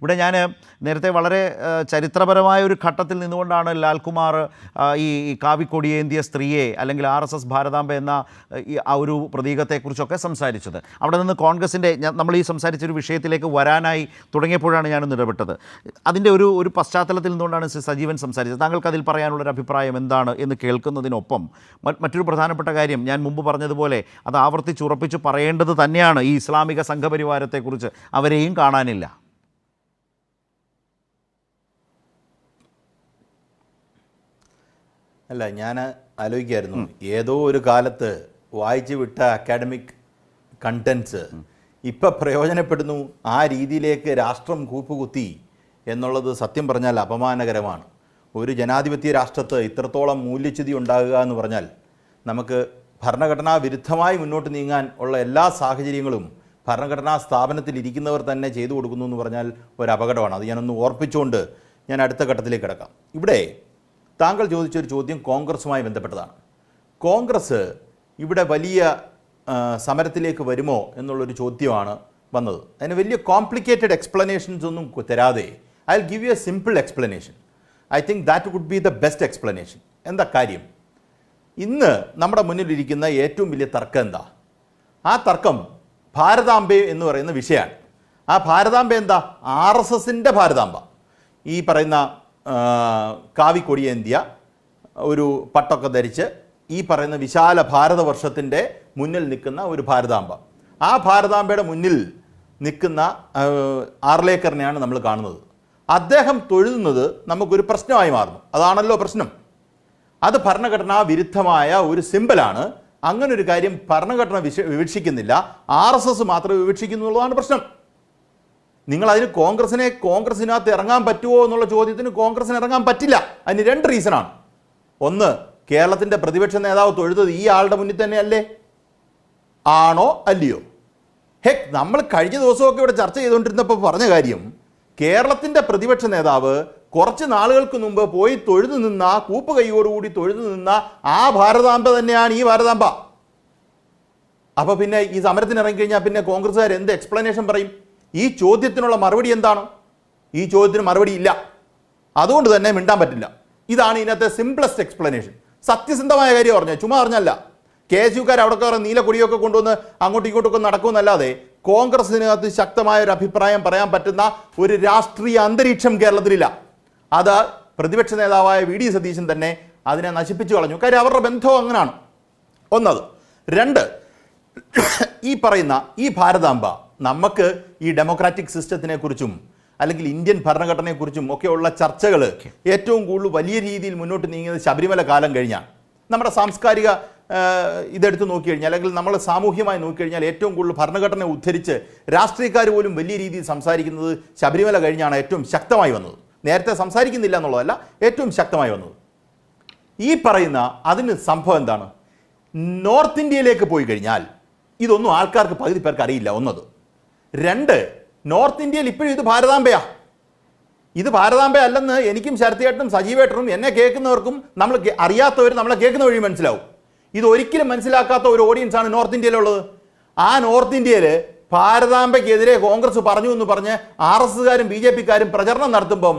ഇവിടെ ഞാൻ നേരത്തെ വളരെ ചരിത്രപരമായ ഒരു ഘട്ടത്തിൽ നിന്നുകൊണ്ടാണ് ലാൽകുമാർ ഈ കാവിക്കൊടിയേന്തിയ സ്ത്രീയെ അല്ലെങ്കിൽ RSS ഭാരതാംബ എന്ന ആ ഒരു പ്രതീകത്തെക്കുറിച്ചൊക്കെ സംസാരിച്ചത്. അവിടെ നിന്ന് കോൺഗ്രസിൻ്റെ നമ്മൾ ഈ സംസാരിച്ചൊരു വിഷയത്തിലേക്ക് വരാനായി തുടങ്ങിയപ്പോഴാണ് ഞാനൊന്ന് ഇടപെട്ടത്. അതിൻ്റെ ഒരു പശ്ചാത്തലത്തിൽ നിന്നുകൊണ്ടാണ് സജീവൻ സംസാരിച്ചത്. താങ്കൾക്ക് അതിൽ പറയാനുള്ളൊരു അഭിപ്രായം എന്താണ് എന്ന് കേൾക്കുന്നതിനൊപ്പം മറ്റൊരു പ്രധാനപ്പെട്ട കാര്യം ഞാൻ മുമ്പ് പറഞ്ഞതുപോലെ അത് ആവർത്തിച്ചുറപ്പിച്ച് പറയേണ്ടത് തന്നെയാണ്. ഈ ഇസ്ലാമിക സംഘപരിവാരത്തെക്കുറിച്ച് അവരെയും കാണാനില്ല. അല്ല, ഞാൻ ആലോചിക്കായിരുന്നു, ഏതോ ഒരു കാലത്ത് വായിച്ചു വിട്ട അക്കാഡമിക് കണ്ടൻസ് ഇപ്പം പ്രയോജനപ്പെടുന്നു, ആ രീതിയിലേക്ക് രാഷ്ട്രം കൂപ്പുകുത്തി എന്നുള്ളത് സത്യം പറഞ്ഞാൽ അപമാനകരമാണ്. ഒരു ജനാധിപത്യ രാഷ്ട്രത്ത് ഇത്രത്തോളം മൂല്യച്യുതി ഉണ്ടാകുക എന്ന് പറഞ്ഞാൽ നമുക്ക് ഭരണഘടനാ വിരുദ്ധമായി മുന്നോട്ട് നീങ്ങാൻ ഉള്ള എല്ലാ സാഹചര്യങ്ങളും ഭരണഘടനാ സ്ഥാപനത്തിൽ ഇരിക്കുന്നവർ തന്നെ ചെയ്തു കൊടുക്കുന്നു എന്ന് പറഞ്ഞാൽ ഒരു അപകടമാണ്. അത് ഞാനൊന്ന് ഓർപ്പിച്ചുകൊണ്ട് ഞാൻ അടുത്ത ഘട്ടത്തിലേക്ക് കിടക്കാം. ഇവിടെ താങ്കൾ ചോദിച്ചൊരു ചോദ്യം കോൺഗ്രസുമായി ബന്ധപ്പെട്ടതാണ്. കോൺഗ്രസ് ഇവിടെ വലിയ സമരത്തിലേക്ക് വരുമോ എന്നുള്ളൊരു ചോദ്യമാണ് വന്നത്. അതിന് വലിയ കോംപ്ലിക്കേറ്റഡ് എക്സ്പ്ലനേഷൻസ് ഒന്നും തരാതെ I will give you a simple explanation. I think that would be the best explanation. എന്താ കാര്യം? ഇന്ന് നമ്മുടെ മുന്നിലിരിക്കുന്ന ഏറ്റവും വലിയ തർക്കം എന്താ? ആ തർക്കം ഭാരതാംബ എന്ന് പറയുന്ന വിഷയമാണ്. ആ ഭാരതാംബ എന്താ? RSSൻ്റെ ഭാരതാംബ, ഈ പറയുന്ന കാവിക്കൊടിയേന്തിയ ഒരു പട്ടൊക്കെ ധരിച്ച് ഈ പറയുന്ന വിശാല ഭാരതവർഷത്തിൻ്റെ മുന്നിൽ നിൽക്കുന്ന ഒരു ഭാരതാംബ. ആ ഭാരതാംബയുടെ മുന്നിൽ നിൽക്കുന്ന ആർലേക്കറിനെയാണ് നമ്മൾ കാണുന്നത്. അദ്ദേഹം തൊഴുതുന്നത് നമുക്കൊരു പ്രശ്നമായി മാറുന്നു. അതാണല്ലോ പ്രശ്നം. അത് ഭരണഘടനാ വിരുദ്ധമായ ഒരു സിമ്പലാണ്. അങ്ങനെ ഒരു കാര്യം ഭരണഘടന വിവക്ഷിക്കുന്നില്ല, RSS മാത്രമേ വിവക്ഷിക്കുന്നു എന്നുള്ളതാണ് പ്രശ്നം. നിങ്ങൾ അതിന് കോൺഗ്രസിനകത്ത് ഇറങ്ങാൻ പറ്റുമോ എന്നുള്ള ചോദ്യത്തിന് കോൺഗ്രസിന് ഇറങ്ങാൻ പറ്റില്ല. അതിന് 2 റീസണാണ്. ഒന്ന്, കേരളത്തിൻ്റെ പ്രതിപക്ഷ നേതാവ് തൊഴുതത് ഈ ആളുടെ മുന്നിൽ തന്നെയല്ലേ? ആണോ അല്ലയോ? നമ്മൾ കഴിഞ്ഞ ദിവസമൊക്കെ ഇവിടെ ചർച്ച ചെയ്തുകൊണ്ടിരുന്നപ്പോൾ പറഞ്ഞ കാര്യം, കേരളത്തിൻ്റെ പ്രതിപക്ഷ നേതാവ് കുറച്ച് നാളുകൾക്ക് മുമ്പ് പോയി തൊഴുതു നിന്ന, കൂപ്പ് കൈയോടുകൂടി തൊഴുതു നിന്ന ആ ഭാരതാംബ തന്നെയാണ് ഈ ഭാരതാംബ. അപ്പോൾ പിന്നെ ഈ സമരത്തിന് ഇറങ്ങിക്കഴിഞ്ഞാൽ പിന്നെ കോൺഗ്രസ്സുകാർ എന്ത് എക്സ്പ്ലനേഷൻ പറയും? ഈ ചോദ്യത്തിനുള്ള മറുപടി എന്താണ്? ഈ ചോദ്യത്തിന് മറുപടി ഇല്ല. അതുകൊണ്ട് തന്നെ മിണ്ടാൻ പറ്റില്ല. ഇതാണ് ഇതിനകത്തെ സിംപ്ലസ്റ്റ് എക്സ്പ്ലനേഷൻ. സത്യസന്ധമായ കാര്യം പറഞ്ഞാൽ, ചുമ്മാ പറഞ്ഞല്ല. KSUക്കാർ അവിടെ നീല കൊടിയൊക്കെ കൊണ്ടുവന്ന് അങ്ങോട്ടും ഇങ്ങോട്ടൊക്കെ നടക്കുമെന്നല്ലാതെ കോൺഗ്രസിനകത്ത് ശക്തമായ ഒരു അഭിപ്രായം പറയാൻ പറ്റുന്ന ഒരു രാഷ്ട്രീയ അന്തരീക്ഷം കേരളത്തിലില്ല. അത് പ്രതിപക്ഷ നേതാവായ VD സതീശൻ തന്നെ അതിനെ നശിപ്പിച്ചു കളഞ്ഞു. കാര്യം അവരുടെ ബന്ധം അങ്ങനെയാണ്. ഒന്നത്. 2, ഈ പറയുന്ന ഈ ഭാരതാംബ നമുക്ക് ഈ ഡെമോക്രാറ്റിക് സിസ്റ്റത്തിനെ കുറിച്ചും അല്ലെങ്കിൽ ഇന്ത്യൻ ഭരണഘടനയെക്കുറിച്ചും ഒക്കെയുള്ള ചർച്ചകൾ ഏറ്റവും കൂടുതൽ വലിയ രീതിയിൽ മുന്നോട്ട് നീങ്ങിയത് ശബരിമല കാലം കഴിഞ്ഞാണ്. നമ്മുടെ സാംസ്കാരിക ഇതെടുത്ത് നോക്കിക്കഴിഞ്ഞാൽ അല്ലെങ്കിൽ നമ്മൾ സാമൂഹ്യമായി നോക്കിക്കഴിഞ്ഞാൽ ഏറ്റവും കൂടുതൽ ഭരണഘടന ഉദ്ധരിച്ച് രാഷ്ട്രീയക്കാർ പോലും വലിയ രീതിയിൽ സംസാരിക്കുന്നത് ശബരിമല കഴിഞ്ഞാണ് ഏറ്റവും ശക്തമായി വന്നത്. നേരത്തെ സംസാരിക്കുന്നില്ല എന്നുള്ളതല്ല, ഏറ്റവും ശക്തമായി വന്നത്. ഈ പറയുന്ന അതിന് സംഭവം എന്താണ്? നോർത്ത് ഇന്ത്യയിലേക്ക് പോയി കഴിഞ്ഞാൽ ഇതൊന്നും ആൾക്കാർക്ക് പകുതി പേർക്ക് അറിയില്ല. ഒന്നത്. 2, നോർത്ത് ഇന്ത്യയിൽ ഇപ്പോഴും ഇത് ഭാരതാംബയാ. ഇത് ഭാരതാംബ അല്ലെന്ന് എനിക്കും ശരത്തേട്ടനും സജീവേട്ടനും എന്നെ കേൾക്കുന്നവർക്കും നമ്മൾ അറിയാത്തവർ നമ്മളെ കേൾക്കുന്ന വഴി മനസ്സിലാവും. ഇത് ഒരിക്കലും മനസ്സിലാക്കാത്ത ഒരു ഓഡിയൻസാണ് നോർത്ത് ഇന്ത്യയിലുള്ളത്. ആ നോർത്ത് ഇന്ത്യയിൽ ഭാരതാംബയ്ക്കെതിരെ കോൺഗ്രസ് പറഞ്ഞു എന്ന് പറഞ്ഞ് RSSകാരും BJPക്കാരും പ്രചരണം നടത്തുമ്പം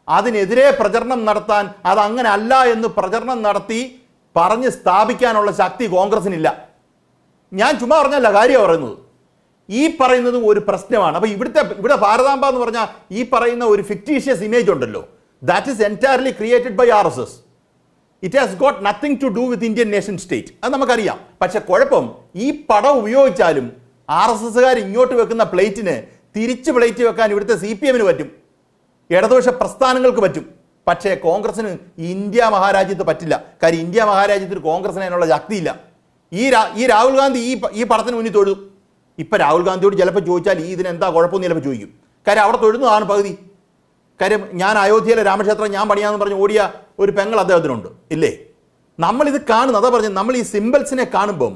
അതിനെതിരെ പ്രചരണം നടത്താൻ, അതങ്ങനെ അല്ല എന്ന് പ്രചരണം നടത്തി പറഞ്ഞ് സ്ഥാപിക്കാനുള്ള ശക്തി കോൺഗ്രസിനില്ല. ഞാൻ ചുമ്മാ പറഞ്ഞല്ല, കാര്യമാണ് പറയുന്നത്. ഈ പറയുന്നതും ഒരു പ്രശ്നമാണ്. അപ്പോൾ ഇവിടെ ഭാരതാംബ എന്ന് പറഞ്ഞാൽ ഈ പറയുന്ന ഒരു ഫിക്റ്റീഷ്യസ് ഇമേജ് ഉണ്ടല്ലോ, that is entirely created by RSS. It has got nothing to do with Indian nation state. അത് നമുക്കറിയാം. പക്ഷെ കുഴപ്പം, ഈ പടം ഉപയോഗിച്ചാലും RSSകാർ ഇങ്ങോട്ട് വെക്കുന്ന പ്ലേറ്റിന് തിരിച്ച് പ്ലേറ്റ് വെക്കാൻ ഇവിടുത്തെ CPMന് പറ്റും, ഇടതുപക്ഷ പ്രസ്ഥാനങ്ങൾക്ക് പറ്റും. പക്ഷേ കോൺഗ്രസിന് ഇന്ത്യ മഹാരാജ്യത്ത് പറ്റില്ല. കാര്യം ഇന്ത്യ മഹാരാജ്യത്തിൽ കോൺഗ്രസിന് അതിനുള്ള ശക്തിയില്ല. ഈ രാഹുൽ ഗാന്ധി ഈ പടത്തിന് മുന്നിൽ തൊഴുതു. ഇപ്പം രാഹുൽ ഗാന്ധിയോട് ചിലപ്പോൾ ചോദിച്ചാൽ ഇതിനെന്താ കുഴപ്പമെന്ന് ചിലപ്പോൾ ചോദിക്കും. കാര്യം അവിടെ തൊഴുന്നതാണ് പകുതി. കാര്യം ഞാൻ അയോധ്യയിലെ രാമക്ഷേത്രം ഞാൻ പണിയാന്ന് പറഞ്ഞ് ഓടിയ ഒരു പെങ്ങൾ അദ്ദേഹത്തിനുണ്ട്, ഇല്ലേ? നമ്മളിത് കാണുന്നത്, അതാ പറഞ്ഞത്, നമ്മൾ ഈ സിമ്പിൾസിനെ കാണുമ്പം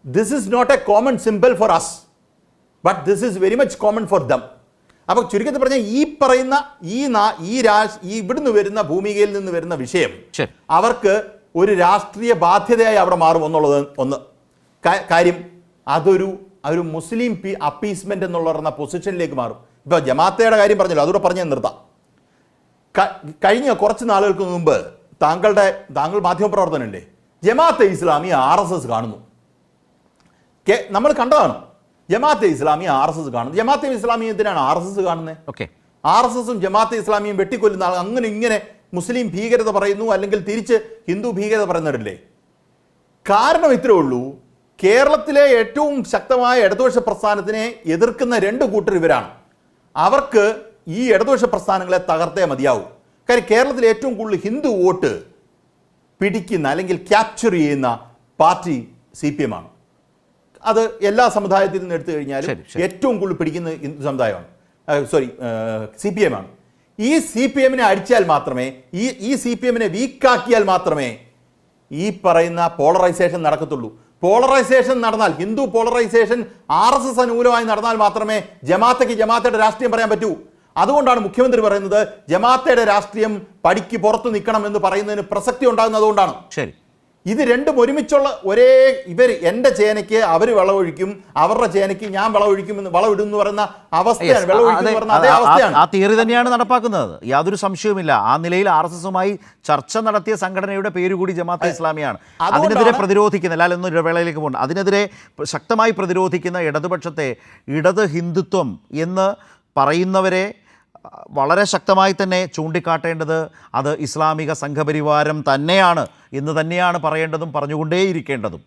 this is not a common simple for us, but this is very much common for them. അപ്പോൾ ചുരുക്കത്തിൽ പറഞ്ഞാൽ ഈ പറയുന്ന ഈ ഇവിടുന്ന് വരുന്ന ഭൂമികയിൽ നിന്ന് വരുന്ന വിഷയം അവർക്ക് ഒരു രാഷ്ട്രീയ ബാധ്യതയായി അവിടെ മാറും എന്നുള്ളത് ഒന്ന്. കാര്യം അതൊരു മുസ്ലിം അപ്പീസ്മെന്റ് എന്നുള്ള പൊസിഷനിലേക്ക് മാറും. ഇപ്പോൾ ജമാഅത്തയുടെ കാര്യം പറഞ്ഞല്ലോ, അതുകൂടെ പറഞ്ഞ് ഞാൻ നിർത്താം. കഴിഞ്ഞ കുറച്ച് നാളുകൾക്ക് മുമ്പ് താങ്കൾ മാധ്യമപ്രവർത്തനല്ലേ, ജമാഅത്തെ ഇസ്ലാമി RSS കാണുന്നു. നമ്മൾ കണ്ടതാണ്. ജമാഅത്തെ ഇസ്ലാമി RSS കാണുന്നു. ജമാഅത്തെ ഇസ്ലാമി എന്തിനാണ് RSS കാണുന്നത്? ഓക്കെ, RSSും ജമാഅത്തെ ഇസ്ലാമിയും വെട്ടിക്കൊല്ലുന്ന ആൾ അങ്ങനെ ഇങ്ങനെ മുസ്ലിം ഭീകരത പറയുന്നു, അല്ലെങ്കിൽ തിരിച്ച് ഹിന്ദു ഭീകരത പറയുന്നവരല്ലേ? കാരണം ഇത്രേ ഉള്ളൂ, കേരളത്തിലെ ഏറ്റവും ശക്തമായ ഇടതുപക്ഷ പ്രസ്ഥാനത്തിനെ എതിർക്കുന്ന രണ്ട് കൂട്ടർ ഇവരാണ്. അവർക്ക് ഈ ഇടതുപക്ഷ പ്രസ്ഥാനങ്ങളെ തകർത്തേ മതിയാവും. കാര്യം കേരളത്തിൽ ഏറ്റവും കൂടുതൽ ഹിന്ദു വോട്ട് പിടിക്കുന്ന അല്ലെങ്കിൽ ക്യാപ്ചർ ചെയ്യുന്ന പാർട്ടി CPM ആണ്. അത് എല്ലാ സമുദായത്തിൽ നിന്ന് എടുത്തു കഴിഞ്ഞാലും ഏറ്റവും കൂടുതൽ പിടിക്കുന്ന ഹിന്ദു സമുദായമാണ്, CPM ആണ്. ഈ CPM-നെ അടിച്ചാൽ മാത്രമേ, ഈ CPM-നെ വീക്കാക്കിയാൽ മാത്രമേ ഈ പറയുന്ന പോളറൈസേഷൻ നടക്കത്തുള്ളൂ. പോളറൈസേഷൻ നടന്നാൽ, ഹിന്ദു പോളറൈസേഷൻ RSS അനുകൂലമായി നടന്നാൽ മാത്രമേ ജമാഅത്തയുടെ രാഷ്ട്രീയം പറയാൻ പറ്റൂ. അതുകൊണ്ടാണ് മുഖ്യമന്ത്രി പറയുന്നത് ജമാഅത്തയുടെ രാഷ്ട്രീയം പടിക്ക് പുറത്തു നിൽക്കണം എന്ന് പറയുന്നതിന് പ്രസക്തി ഉണ്ടാകുന്നത്. അതുകൊണ്ടാണ്. ശരി, ഇത് രണ്ടും ഒരുമിച്ചുള്ള എൻ്റെ ചേനയ്ക്ക് അവർ വിളവൊഴിക്കും, അവരുടെ ചേനയ്ക്ക് ഞാൻ വളമിടും എന്ന് പറയുന്ന അവസ്ഥയാണ്. അതേ അവസ്ഥയാണ്. ആ തിയറി തന്നെയാണ് നടപ്പാക്കുന്നത്, യാതൊരു സംശയവുമില്ല. ആ നിലയിൽ RSSുമായി ചർച്ച നടത്തിയ സംഘടനയുടെ പേര് കൂടി ജമാഅത്തെ ഇസ്ലാമിയാണ്. അതിനെതിരെ പ്രതിരോധിക്കുന്ന, അല്ല ഒന്ന് ഇടവേളയിലേക്ക് പോകണം, അതിനെതിരെ ശക്തമായി പ്രതിരോധിക്കുന്ന ഇടതുപക്ഷത്തെ ഇടത് ഹിന്ദുത്വം എന്ന് പറയുന്നവരെ വളരെ ശക്തമായി തന്നെ ചൂണ്ടിക്കാട്ടേണ്ടത് അത് ഇസ്ലാമിക സംഘപരിവാരം തന്നെയാണ് എന്ന് തന്നെയാണ് പറയേണ്ടതും പറഞ്ഞുകൊണ്ടേയിരിക്കേണ്ടതും.